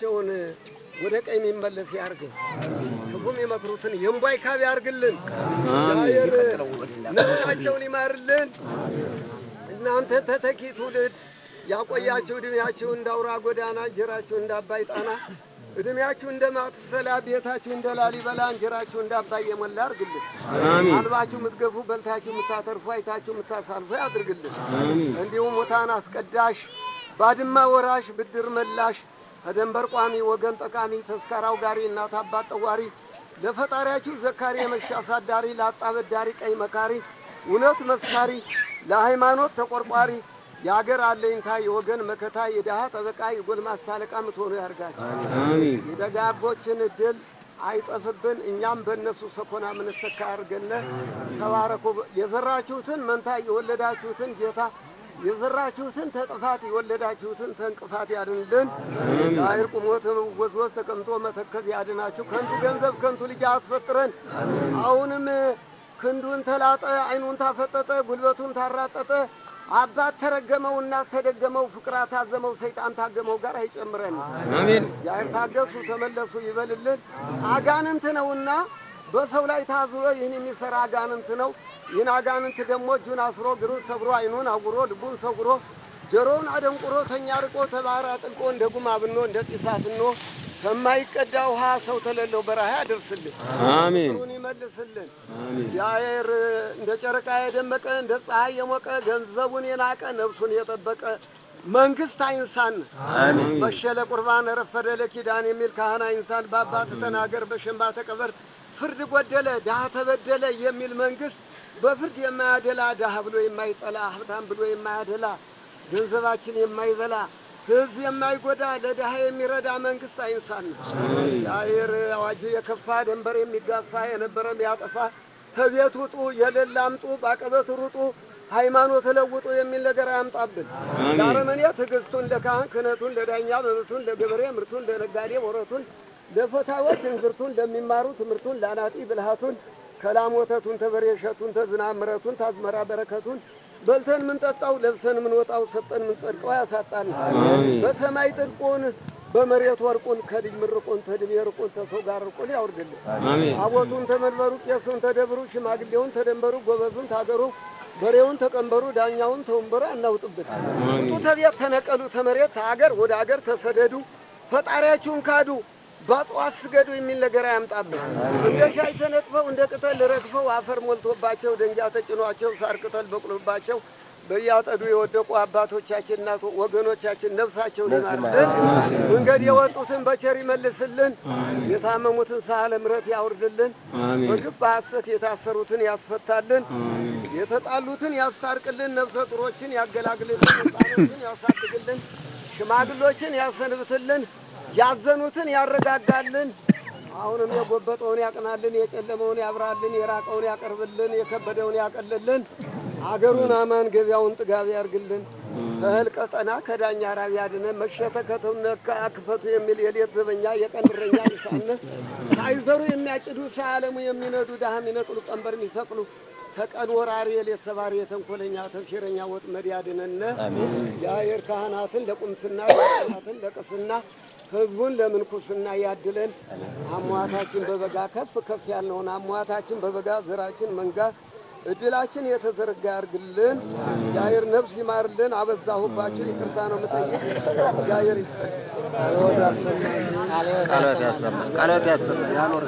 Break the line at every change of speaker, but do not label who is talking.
ቸውን ወደ ቀኝ የሚመለስ ያርገው ክፉም የመክሩትን የምባይ ካብ ያርግልን ያየር ነፍሳቸውን ይማርልን እናንተ ተተኪ ትውልድ ያቆያችሁ እድሜያችሁ እንዳውራ ጎዳና እንጀራችሁ እንዳባይ ጣና እድሜያችሁ እንደማትሰላ ቤታችሁ እንደላሊበላ እንጀራችሁ እንዳባይ የሞላ ያርግልን አሜን አልባችሁ ምትገፉ በልታችሁ ምታተርፉ አይታችሁ ምታሳልፉ ያድርግልን አሜን እንዲሁም ሙታን አስቀዳሽ ባድማ ወራሽ ብድር መላሽ ከደንበር ቋሚ ወገን ጠቃሚ ተስካራው ጋሪ እናት አባት ጠዋሪ ለፈጣሪያችሁ ዘካሪ የመሻሳዳሪ ላጣበዳሪ ቀይ መካሪ እውነት መስካሪ ለሃይማኖት ተቆርቋሪ ያገር አለኝታ የወገን መከታ የደሃ ጠበቃ የጎልማሳ አለቃ ምትሆኑ ያርጋችሁ አሜን የደጋጎችን ድል አይጠፍብን እኛም በእነሱ ሰኮና ምንሰካ ያርገነ ተባረኩ የዘራችሁትን መንታ የወለዳችሁትን ጌታ የዘራችሁትን ተጥፋት የወለዳችሁትን ተንቅፋት ያድንልን ዳይር ቁሞት ወዝወዝ ተቀምጦ መተከዝ ያድናችሁ ከንቱ ገንዘብ ከንቱ ልጅ አስፈጥረን አሁንም ክንዱን ተላጠ አይኑን ታፈጠጠ ጉልበቱን ታራጠጠ አባት ተረገመው እናት ተደገመው ፍቅራ ታዘመው ሰይጣን ታገመው ጋር አይጨምረን አሜን ያይር ታገሱ ተመለሱ ይበልልን አጋንንት ነውና በሰው ላይ ታዝሮ ይህን የሚሰራ አጋንንት ነው ይህን አጋንንት ደግሞ እጁን አስሮ ግሩን ሰብሮ አይኑን አጉሮ ልቡን ሰብሮ ጆሮውን አደንቁሮ ተኛርቆ ተባራ ጥልቆ እንደ ጉማ ብኖ እንደ ጢሳፍኖ ከማይቀዳ ውሃ ሰው ተለለው በረሃ ያደርስልን አሜን ጥሩን ይመልስልን አሜን ያየር እንደ ጨረቃ የደመቀ እንደ ፀሐይ የሞቀ ገንዘቡን የናቀ ነፍሱን የጠበቀ መንግስት አይንሳን አሜን በሸለ ቁርባን ረፈደ ለኪዳን የሚል ካህን አይንሳን በአባት ተናገር በሸምባ ተቀበር ፍርድ ጎደለ ዳህ ተበደለ የሚል መንግስት በፍርድ የማያደላ ዳህ ብሎ የማይጠላ ሀብታም ብሎ የማያደላ ገንዘባችን የማይበላ ህዝብ የማይጎዳ ለዳህ የሚረዳ መንግስት አይንሳን ያየር አዋጅ የከፋ ደንበር የሚጋፋ የነበረም ያጠፋ ከቤት ውጡ የሌላምጡ ባቀበት ሩጡ ሃይማኖት ለውጡ የሚል ነገር አያምጣብን ዳረመኔ ትግስቱን ለካህን ክነቱን ለዳኛ መብቱን ለገበሬ ምርቱን ለነጋዴ ወረቱን ለፈታዎች እንግርቱን ለሚማሩ ትምርቱን ላናጢ ብልሃቱን ከላም ወተቱን ተበሬሸቱን ተዝናብ ምረቱን ታዝመራ በረከቱን በልተን ምን ጠጣው ለብሰን ምን ወጣው ሰጠን ምን ጸድቀው ያሳጣን በሰማይ ጥልቁን በመሬት ወርቁን ከልጅ ምርቁን ተድሜ ርቁን ተሰው ጋር ርቁን ያውርድልን አሜን አቦቱን ተመንበሩ ቄሱን ተደብሩ ሽማግሌውን ተደንበሩ ጎበዙን ታገሩ በሬውን ተቀንበሩ ዳኛውን ተወንበሩ አናውጥብን ተቤት ተነቀሉ ተመሬት ሀገር ወደ ሀገር ተሰደዱ ፈጣሪያችሁን ካዱ ባጧት ስገዱ የሚል ነገር ያምጣብን እንደ ሻይ ተነጥፈው እንደ ቅጠል ረግፈው አፈር ሞልቶባቸው ደንጊያ ተጭኗቸው ሳር ቅጠል በቅሎባቸው በያጠዱ የወደቁ አባቶቻችንና ወገኖቻችን ነፍሳቸውን ይማርልን መንገድ የወጡትን በቸር ይመልስልን የታመሙትን ሳለ ምሕረት ያውርድልን በግፍ በሐሰት የታሰሩትን ያስፈታልን የተጣሉትን ያስታርቅልን ነፍሰ ጡሮችን ያገላግልልን ሕፃናትን ያሳድግልን ሽማግሎችን ያሰንብትልን ያዘኑትን ያረጋጋልን አሁንም የጎበጠውን ያቀናልን የጨለመውን ያብራልን የራቀውን ያቀርብልን የከበደውን ያቀልልን አገሩን አማን ገበያውን ጥጋብ ያርግልን ከህልቀጠና ከዳኛ ራብ ያድነን መሸተከቱን አክፈቱ የሚል የሌት ዘበኛ የቀን እረኛ ይሳነ ሳይዘሩ የሚያጭዱ ሳያለሙ የሚነዱ ዳህም ይነቅሉ ቀንበር የሚሰቅሉ ከቀን ወራሪ የሌት ሰባሪ የተንኮለኛ ተንሽረኛ ወጥመድ ያድነን ያየር ካህናትን ለቁምስና ካህናትን ለቅስና ህዝቡን ለምንኩስና ያድለን አሟታችን በበጋ ከፍ ከፍ ያልነውን አሟታችን በበጋ ዘራችን መንጋ እድላችን የተዘረጋ ያርግልን ያየር ነፍስ ይማርልን አበዛሁባችሁ ይቅርታ ነው መጠየቅ ያየር ይስጥ ቃላት ያሰማ ያኖር